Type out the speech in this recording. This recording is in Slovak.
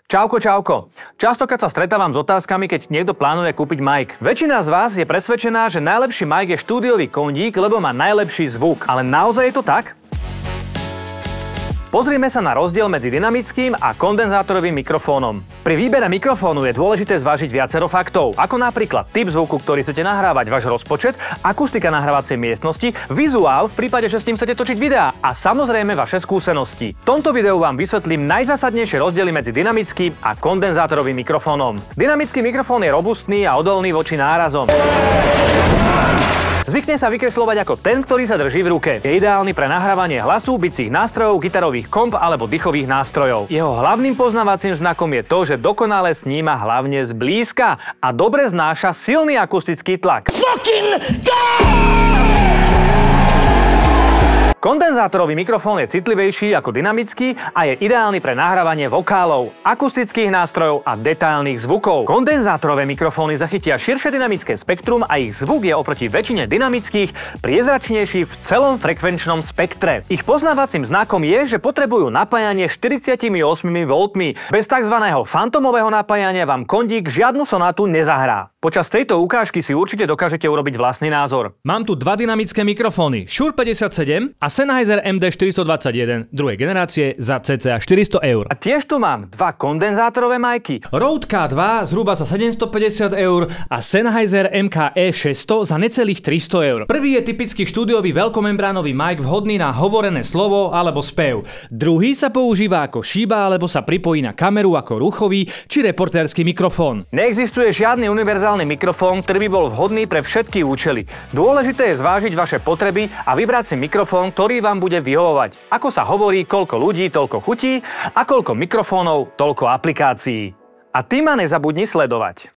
Čauko, čauko. Častokrát sa stretávam s otázkami, keď niekto plánuje kúpiť mic. Väčšina z vás je presvedčená, že najlepší mic je štúdiový kondík, lebo má najlepší zvuk. Ale naozaj je to tak? Pozrime sa na rozdiel medzi dynamickým a kondenzátorovým mikrofónom. Pri výbere mikrofónu je dôležité zvážiť viacero faktov, ako napríklad typ zvuku, ktorý chcete nahrávať, váš rozpočet, akustika nahrávacej miestnosti, vizuál v prípade, že s ním chcete točiť videá a samozrejme vaše skúsenosti. V tomto videu vám vysvetlím najzásadnejšie rozdiely medzi dynamickým a kondenzátorovým mikrofónom. Dynamický mikrofón je robustný a odolný voči nárazom. Zvykne sa vykresľovať ako ten, ktorý sa drží v ruke. Je ideálny pre nahrávanie hlasu, bicích nástrojov, gitarových komp alebo dýchových nástrojov. Jeho hlavným poznávacím znakom je to, že dokonale sníma hlavne zblízka a dobre znáša silný akustický tlak. Kondenzátorový mikrofón je citlivejší ako dynamický a je ideálny pre nahrávanie vokálov, akustických nástrojov a detailných zvukov. Kondenzátorové mikrofóny zachytia širšie dynamické spektrum a ich zvuk je oproti väčšine dynamických priezračnejší v celom frekvenčnom spektre. Ich poznávacím znakom je, že potrebujú napájanie 48 V. Bez tzv. Fantomového napájania vám kondík žiadnu sonátu nezahrá. Počas tejto ukážky si určite dokážete urobiť vlastný názor. Mám tu dva dynamické mikrofóny, Shure 57 a Sennheiser MD421 druhej generácie za cca 400 €. A tiež tu mám dva kondenzátorové majky, Rode K2 zhruba za 750 € a Sennheiser MKE 600 za necelých 300 €. Prvý je typický štúdiový veľkomembránový mic vhodný na hovorené slovo alebo spev. Druhý sa používa ako šíba alebo sa pripojí na kameru ako ruchový či reportérsky mikrofón. Neexistuje žiadny univerzálny mikrofón, ktorý by bol vhodný pre všetky účely. Dôležité je zvážiť vaše potreby a vybrať si mikrofón, ktorý vám bude vyhovovať. Ako sa hovorí, koľko ľudí, toľko chutí a koľko mikrofónov, toľko aplikácií. A ty ma nezabudni sledovať.